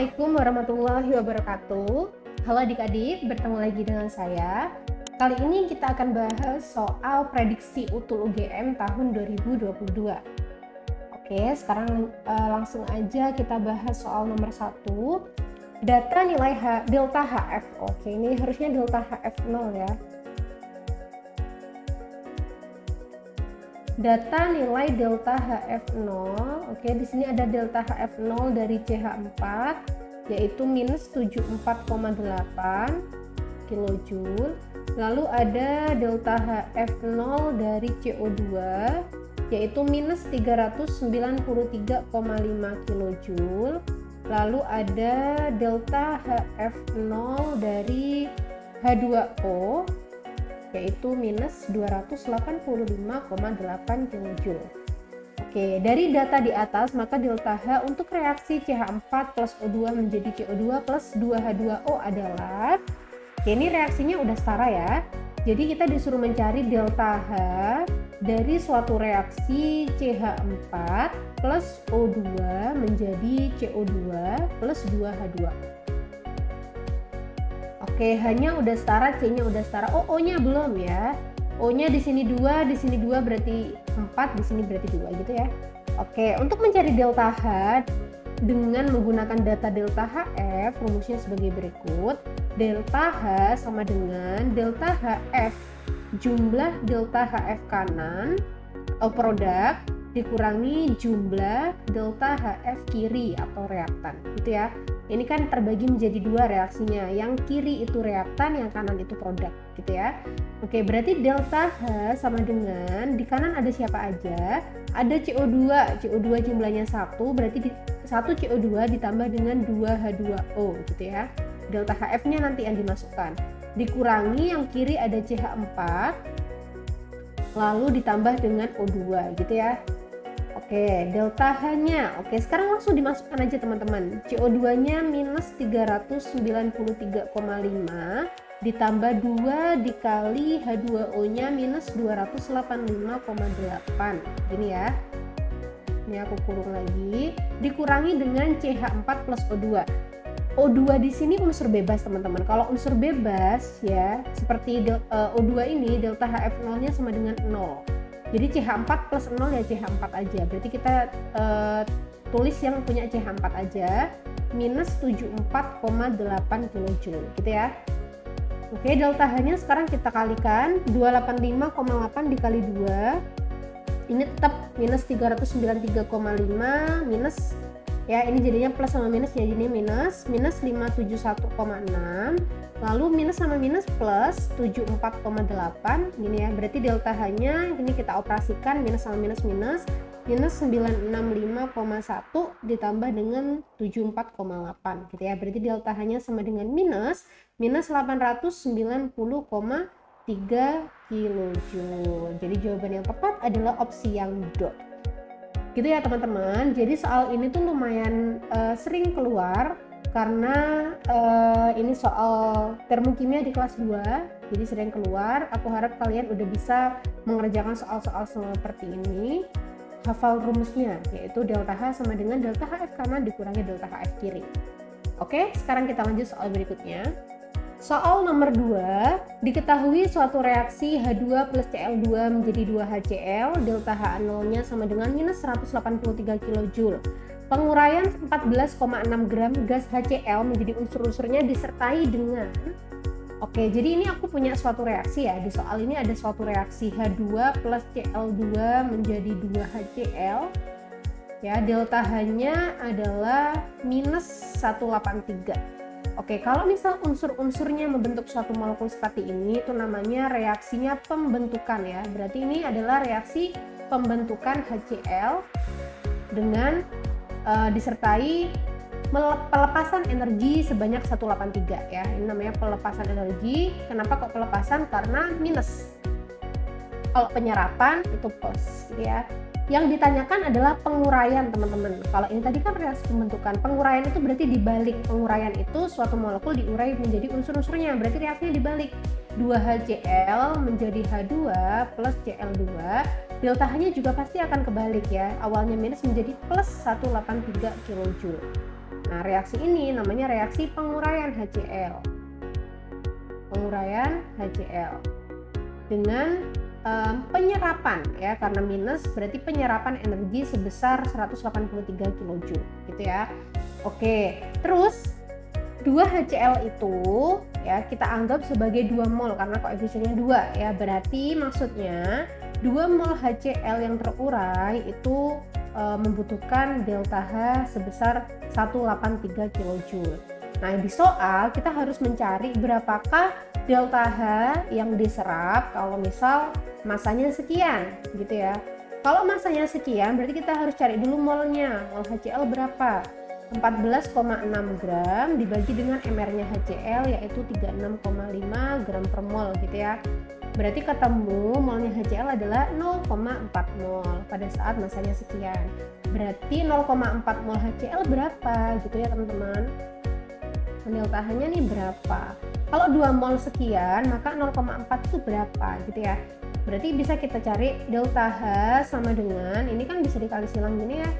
Assalamualaikum warahmatullahi wabarakatuh. Halo adik-adik, bertemu lagi dengan saya. Kali ini kita akan bahas soal prediksi UTUL UGM tahun 2022. Oke, sekarang langsung aja kita bahas soal nomor 1. Data nilai delta HF. Oke, ini harusnya delta HF 0 ya. Data nilai delta HF0. Oke, di sini ada delta HF0 dari CH4 yaitu minus 74,8 kilojoule. Lalu ada delta HF0 dari CO2 yaitu minus 393,5 kilojoule. Lalu ada delta HF0 dari H2O yaitu minus 285,8 kJ. Oke, dari data di atas maka delta H untuk reaksi CH4 plus O2 menjadi CO2 plus 2H2O adalah, oke, ini reaksinya udah setara ya. Jadi kita disuruh mencari delta H dari suatu reaksi CH4 plus O2 menjadi CO2 plus 2H2O. Oke, H-nya udah setara, C-nya udah setara. Oh, O-nya belum ya. O-nya di sini 2, di sini 2 berarti 4, di sini berarti 2 gitu ya. Oke, untuk mencari delta H dengan menggunakan data delta HF, rumusnya sebagai berikut. Delta H sama dengan delta HF jumlah delta HF kanan atau produk dikurangi jumlah delta HF kiri atau reaktan gitu ya. Ini kan terbagi menjadi dua reaksinya, yang kiri itu reaktan, yang kanan itu produk gitu ya. Oke, berarti delta H sama dengan di kanan ada siapa aja? Ada CO2, CO2 jumlahnya 1, berarti 1 CO2 ditambah dengan 2H2O gitu ya. Delta HF-nya nanti yang dimasukkan. Dikurangi yang kiri ada CH4, lalu ditambah dengan O2 gitu ya. Oke, delta H-nya. Oke, sekarang langsung dimasukkan aja teman-teman. CO2-nya minus 393,5 ditambah 2 dikali H2O-nya minus 285,8. Gini ya. Ini aku kurung lagi. Dikurangi dengan CH4 plus O2. O2 di sini unsur bebas teman-teman. Kalau unsur bebas ya, seperti O2 ini delta HF0-nya sama dengan 0. Jadi CH4 plus 0 ya CH4 aja. Berarti kita tulis yang punya CH4 aja. Minus 74,8 kilojoule gitu ya. Oke, delta H-nya sekarang kita kalikan. 285,8 dikali 2. Ini tetap minus 393,5 minus ya, ini jadinya plus sama minus ya, jadi minus 571,6, lalu minus sama minus plus 74,8 gini ya. Berarti delta H-nya ini kita operasikan minus sama minus minus 965,1 ditambah dengan 74,8 gitu ya. Berarti delta H-nya sama dengan minus 890,3 kilojoule. Jadi jawaban yang tepat adalah opsi yang dot. Gitu ya teman-teman. Jadi soal ini tuh lumayan sering keluar karena ini soal termokimia di kelas 2, jadi sering keluar. Aku harap kalian udah bisa mengerjakan soal-soal seperti ini, hafal rumusnya, yaitu delta H sama dengan delta HF kanan dikurangi delta HF kiri. Oke, sekarang kita lanjut soal berikutnya. Soal nomor 2, diketahui suatu reaksi H2 plus Cl2 menjadi 2HCl, delta H0-nya sama dengan minus 183 kJ. Penguraian 14,6 gram gas HCl menjadi unsur-unsurnya disertai dengan, oke, jadi ini aku punya suatu reaksi ya. Di soal ini ada suatu reaksi H2 plus Cl2 menjadi 2HCl. Ya, delta H-nya adalah minus 183. Oke, kalau misal unsur-unsurnya membentuk suatu molekul seperti ini, itu namanya reaksinya pembentukan ya. Berarti ini adalah reaksi pembentukan HCl dengan disertai pelepasan energi sebanyak 183 ya. Ini namanya pelepasan energi. Kenapa kok pelepasan? Karena minus. Kalau penyerapan itu plus ya. Yang ditanyakan adalah penguraian teman-teman. Kalau ini tadi kan reaksi pembentukan, penguraian itu berarti dibalik. Penguraian itu suatu molekul diurai menjadi unsur-unsurnya, berarti reaksinya dibalik. 2HCl menjadi H2 plus Cl2, delta H-nya juga pasti akan kebalik ya. Awalnya minus menjadi plus 183 kJ. Nah, reaksi ini namanya reaksi penguraian HCl. Penguraian HCl dengan penyerapan ya, karena minus berarti penyerapan energi sebesar 183 kJ gitu ya. Oke, terus 2 HCl itu ya kita anggap sebagai 2 mol karena koefisiennya 2 ya. Berarti maksudnya 2 mol HCl yang terurai itu membutuhkan delta H sebesar 183 kJ. Nah, di soal kita harus mencari berapakah delta H yang diserap kalau misal masanya sekian gitu ya. Kalau masanya sekian berarti kita harus cari dulu molnya. Mol HCl berapa? 14,6 gram dibagi dengan mR-nya HCl yaitu 36,5 gram per mol gitu ya. Berarti ketemu molnya HCl adalah 0,4 mol pada saat masanya sekian. Berarti 0,4 mol HCl berapa gitu ya teman-teman. Delta H-nya nih berapa? Kalau 2 mol sekian maka 0,4 itu berapa gitu ya. Berarti bisa kita cari delta H sama dengan, ini kan bisa dikali silang gini ya,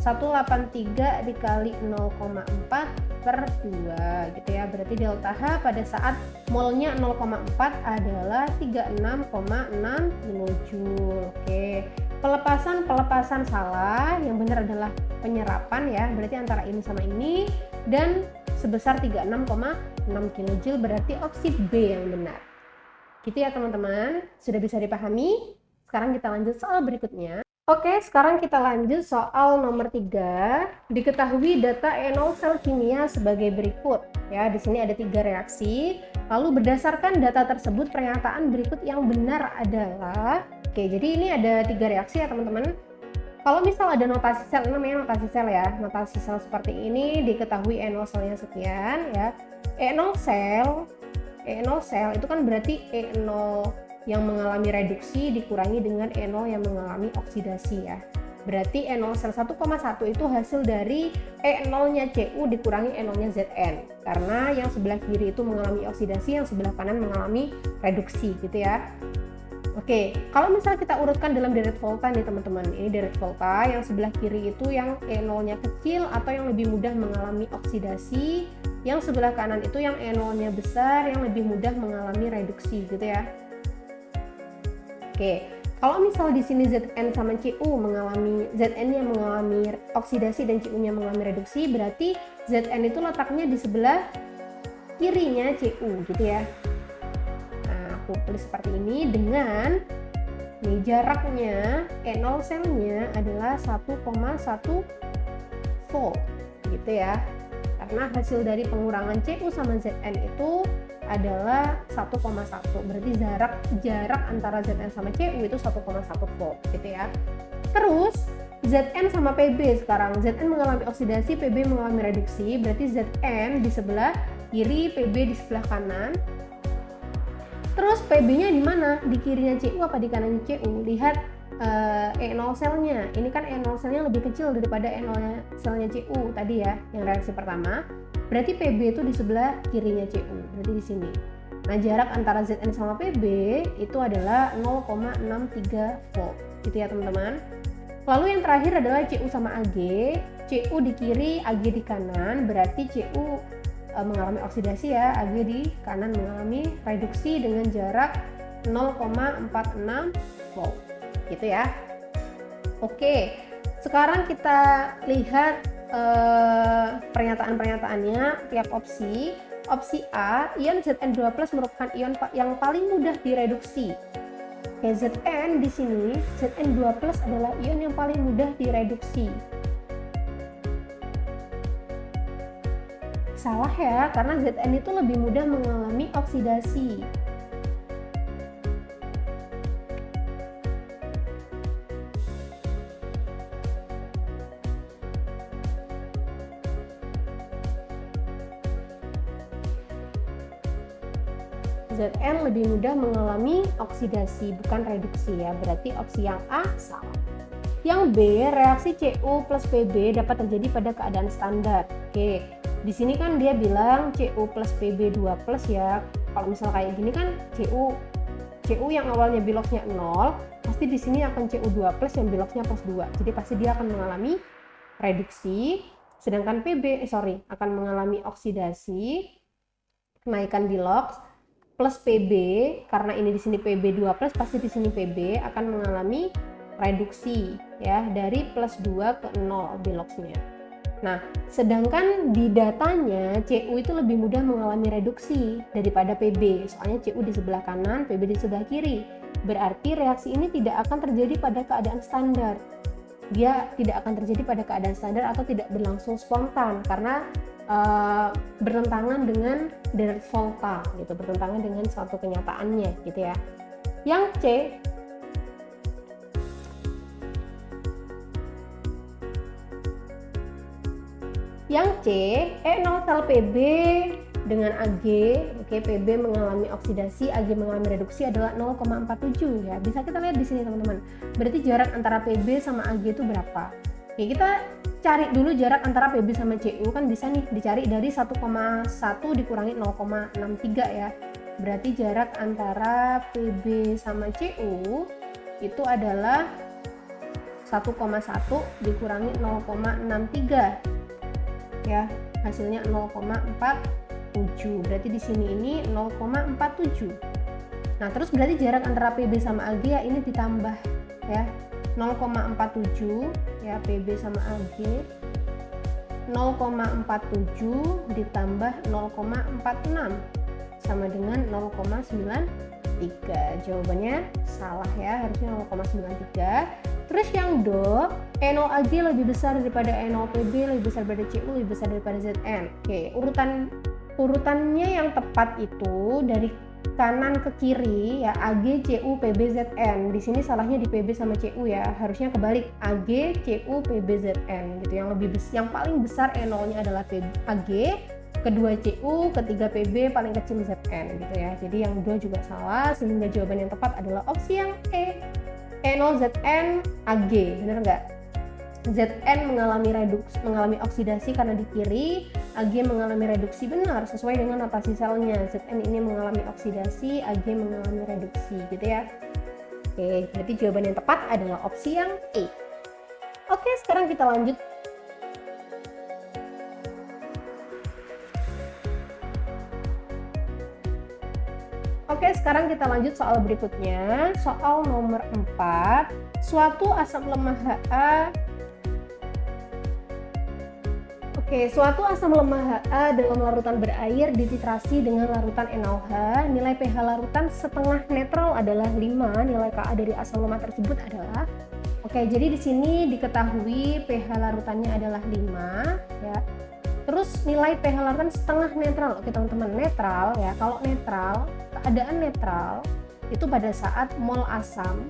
183 dikali 0,4 per 2 gitu ya. Berarti delta H pada saat molnya 0,4 adalah 36,6 kJ. Oke, pelepasan salah, yang benar adalah penyerapan ya, berarti antara ini sama ini, dan sebesar 36,6 kJ berarti opsi B yang benar. Gitu ya teman-teman, sudah bisa dipahami? Sekarang kita lanjut soal berikutnya. Oke, sekarang kita lanjut soal nomor 3. Diketahui data enol sel kimia sebagai berikut. Ya, di sini ada 3 reaksi. Lalu berdasarkan data tersebut pernyataan berikut yang benar adalah, oke, jadi ini ada 3 reaksi ya teman-teman. Kalau misal ada notasi sel, ini namanya notasi sel ya. Notasi sel seperti ini, diketahui enol selnya sekian ya. Enol sel itu kan berarti enol yang mengalami reduksi dikurangi dengan enol yang mengalami oksidasi ya. Berarti enol sel 1,1 itu hasil dari E0-nya Cu dikurangi enolnya Zn. Karena yang sebelah kiri itu mengalami oksidasi, yang sebelah kanan mengalami reduksi gitu ya. Oke, kalau misalnya kita urutkan dalam deret volta nih teman-teman, ini deret volta, yang sebelah kiri itu yang E0-nya kecil atau yang lebih mudah mengalami oksidasi, yang sebelah kanan itu yang E0-nya besar, yang lebih mudah mengalami reduksi gitu ya. Oke, kalau misal di sini Zn sama Cu mengalami, Zn-nya mengalami oksidasi dan Cu-nya mengalami reduksi, berarti Zn itu letaknya di sebelah kirinya Cu gitu ya. Aku tulis seperti ini dengan nih, jaraknya enol selnya adalah 1,1 volt gitu ya, karena hasil dari pengurangan Cu sama Zn itu adalah 1,1, berarti jarak antara Zn sama Cu itu 1,1 volt gitu ya. Terus Zn sama Pb, sekarang Zn mengalami oksidasi, Pb mengalami reduksi, berarti Zn di sebelah kiri, Pb di sebelah kanan. Terus PB-nya di mana? Di kirinya Cu apa di kanannya Cu? Lihat E0 selnya. Ini kan E0 selnya lebih kecil daripada E0 selnya Cu tadi ya, yang reaksi pertama. Berarti PB itu di sebelah kirinya Cu. Berarti di sini. Nah, jarak antara Zn sama PB itu adalah 0,63 volt. Gitu ya, teman-teman. Lalu yang terakhir adalah Cu sama Ag. Cu di kiri, Ag di kanan. Berarti Cu mengalami oksidasi ya, Ag di kanan mengalami reduksi dengan jarak 0,46 volt gitu ya. Oke, sekarang kita lihat pernyataan-pernyataannya tiap opsi. Opsi A, ion Zn2+ merupakan ion yang paling mudah direduksi. Oke, Zn di sini, Zn2+ adalah ion yang paling mudah direduksi. Salah ya, karena Zn itu lebih mudah mengalami oksidasi. Zn lebih mudah mengalami oksidasi, bukan reduksi ya. Berarti opsi yang A salah. Yang B, reaksi Cu plus Pb dapat terjadi pada keadaan standar. Oke. Di sini kan dia bilang Cu plus Pb 2 plus ya. Kalau misal kayak gini kan Cu yang awalnya biloknya 0, pasti di sini akan Cu2 plus yang biloknya plus 2. Jadi pasti dia akan mengalami reduksi. Sedangkan akan mengalami oksidasi, kenaikan Bilox, plus Pb, karena ini di sini Pb2+, pasti di sini Pb akan mengalami reduksi ya, dari +2 ke 0 Biloxnya. Nah, sedangkan di datanya Cu itu lebih mudah mengalami reduksi daripada Pb, soalnya Cu di sebelah kanan, Pb di sebelah kiri. Berarti reaksi ini tidak akan terjadi pada keadaan standar. Dia tidak akan terjadi pada keadaan standar atau tidak berlangsung spontan karena bertentangan dengan direct volta gitu, bertentangan dengan suatu kenyataannya gitu ya. Yang C, E0 sel Pb dengan Ag, oke, Pb mengalami oksidasi, Ag mengalami reduksi adalah 0,47 ya. Bisa kita lihat di sini teman-teman. Berarti jarak antara Pb sama Ag itu berapa? Oke, kita cari dulu jarak antara Pb sama Cu, kan bisa nih dicari dari 1,1 dikurangi 0,63 ya. Berarti jarak antara Pb sama Cu itu adalah 1,1 dikurangi 0,63 ya, hasilnya 0,47. Berarti di sini ini 0,47. Nah, terus berarti jarak antara Pb sama Ag ya ini ditambah ya. 0,47 ya, Pb sama Ag 0,47 ditambah 0,46 sama dengan 0,93. Jawabannya salah ya, harusnya 0,93. Terus yang do, E0 Ag lebih besar daripada E0 Pb, lebih besar daripada Cu, lebih besar daripada Zn. Oke, urutannya yang tepat itu dari kanan ke kiri ya, Ag, Cu, Pb, Zn. Di sini salahnya di Pb sama Cu ya. Harusnya kebalik, Ag, Cu, Pb, Zn gitu. Yang paling besar E0-nya adalah Ag, kedua Cu, ketiga Pb, paling kecil Zn gitu ya. Jadi yang dua juga salah, sehingga jawaban yang tepat adalah opsi yang E. E0 Zn Ag, bener nggak? Zn mengalami oksidasi karena di kiri, Ag mengalami reduksi, benar sesuai dengan notasi selnya. Zn ini mengalami oksidasi, Ag mengalami reduksi gitu ya. Oke, berarti jawaban yang tepat adalah opsi yang E. Oke, sekarang kita lanjut. Oke, sekarang kita lanjut soal berikutnya, soal nomor 4. Suatu asam lemah Ha suatu asam lemah Ha dalam larutan berair dititrasi dengan larutan NaOH. Nilai pH larutan setengah netral adalah 5. Nilai Ka dari asam lemah tersebut adalah jadi di sini diketahui pH larutannya adalah 5 ya. Terus nilai pH larutan setengah netral. Oke teman-teman, netral ya. Kalau netral, keadaan netral itu pada saat mol asam,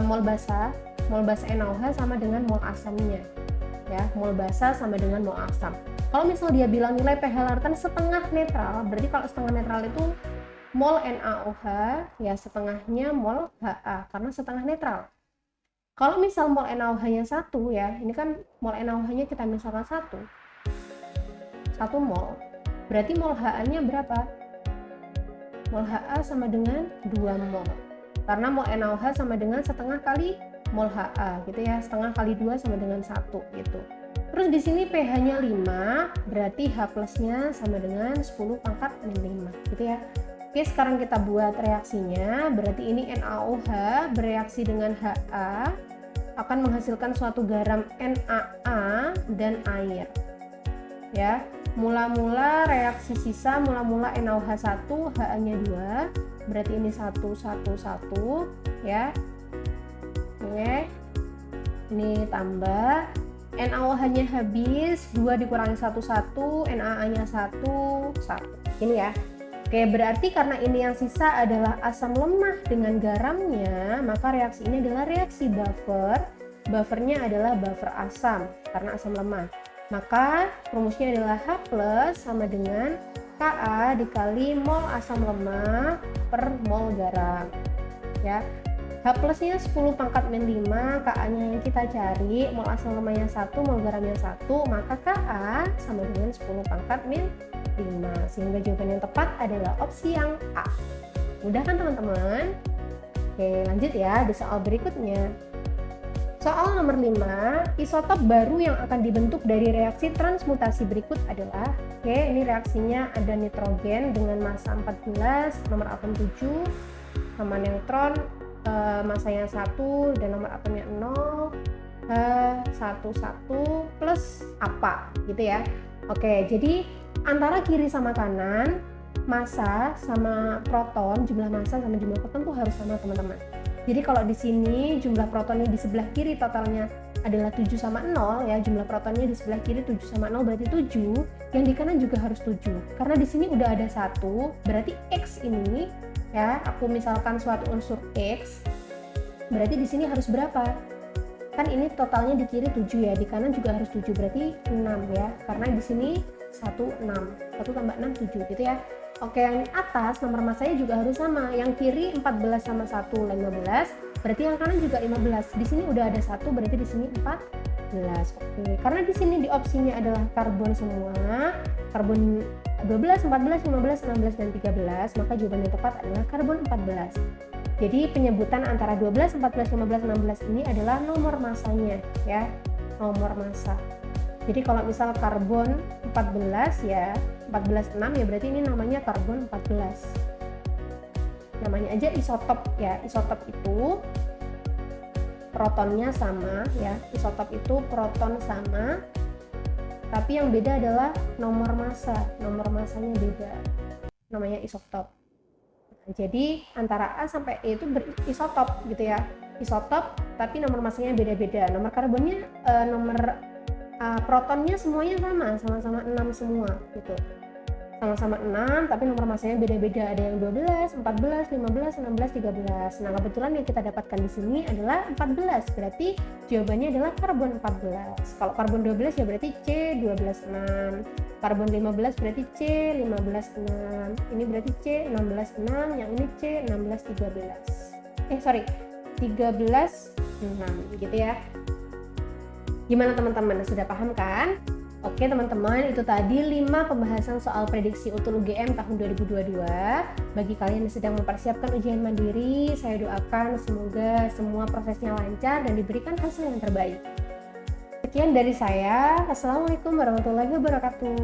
mol basa NaOH sama dengan mol asamnya. Ya, mol basa sama dengan mol asam. Kalau misal dia bilang nilai pH larutan setengah netral, berarti kalau setengah netral itu mol NaOH ya setengahnya mol Ha karena setengah netral. Kalau misal mol NaOH-nya 1 ya, ini kan mol NaOH-nya kita misalkan 1 mol. Berarti mol Ha-nya berapa? Mol Ha sama dengan 2 mol. Karena mol NaOH sama dengan setengah kali mol Ha gitu ya, setengah kali 2 sama dengan 1 gitu. Terus di sini pH-nya 5, berarti H plusnya sama dengan 10 pangkat min 5 gitu ya. Oke, sekarang kita buat reaksinya. Berarti ini NaOH bereaksi dengan Ha akan menghasilkan suatu garam NaA dan air. Ya, mula-mula reaksi sisa mula-mula NaOH 1, Ha-nya 2, berarti ini 1 ya. Oke, ini tambah NaOH-nya habis, 2 dikurangi 1, NaA-nya 1. Ini ya. Oke, berarti karena ini yang sisa adalah asam lemah dengan garamnya, maka reaksi ini adalah reaksi buffer. Buffernya adalah buffer asam karena asam lemah. Maka rumusnya adalah H plus sama dengan Ka dikali mol asam lemah per mol garam. Ya. H plusnya 10 pangkat min 5, Ka-nya yang kita cari, mol asam lemahnya 1, mol garamnya 1, maka Ka sama dengan 10 pangkat min 5. Sehingga jawaban yang tepat adalah opsi yang A. Mudah kan teman-teman? Oke, lanjut ya di soal berikutnya. Soal nomor 5, isotop baru yang akan dibentuk dari reaksi transmutasi berikut adalah, oke, ini reaksinya ada nitrogen dengan massa 14, nomor atom 7, sama neutron, massanya 1 dan nomor atomnya 0, 11 plus apa, gitu ya. Oke, jadi antara kiri sama kanan, massa sama proton, jumlah massa sama jumlah proton tuh harus sama teman-teman. Jadi kalau di sini jumlah protonnya di sebelah kiri totalnya adalah 7 sama 0 ya, jumlah protonnya di sebelah kiri 7 sama 0 berarti 7, yang di kanan juga harus 7. Karena di sini udah ada 1, berarti X ini ya, aku misalkan suatu unsur X, berarti di sini harus berapa? Kan ini totalnya di kiri 7 ya, di kanan juga harus 7, berarti 6 ya. Karena di sini 1 6. 1 tambah 6 7 gitu ya. Oke, yang di atas nomor massanya juga harus sama. Yang kiri 14 sama 1 15, berarti yang kanan juga 15. Di sini udah ada 1, berarti di sini 14. Oke, karena di sini di opsinya adalah karbon semua, karbon 12, 14, 15, 16 dan 13, maka jawaban yang tepat adalah karbon 14. Jadi penyebutan antara 12, 14, 15, 16 ini adalah nomor massanya ya, nomor massa. Jadi kalau misal karbon 14 ya, 14,6 ya berarti ini namanya karbon 14. Namanya aja isotop ya. Isotop itu protonnya sama ya. Isotop itu proton sama, tapi yang beda adalah nomor massa. Nomor massanya beda. Namanya isotop. Nah, jadi antara A sampai E itu berisotop gitu ya. Isotop tapi nomor massanya beda-beda. Nomor karbonnya protonnya semuanya sama-sama 6 semua gitu. Sama-sama 6 tapi nomor massanya beda-beda, ada yang 12, 14, 15, 16, 13. Nah, kebetulan yang kita dapatkan di sini adalah 14. Berarti jawabannya adalah karbon 14. Kalau karbon 12 ya berarti C12,6. Karbon 15 berarti C15,6. Ini berarti C16,6, yang ini C16,13. 13,6 gitu ya. Gimana teman-teman, sudah paham kan? Oke teman-teman, itu tadi 5 pembahasan soal prediksi UTUL UGM tahun 2022. Bagi kalian yang sedang mempersiapkan ujian mandiri, saya doakan semoga semua prosesnya lancar dan diberikan hasil yang terbaik. Sekian dari saya. Assalamualaikum warahmatullahi wabarakatuh.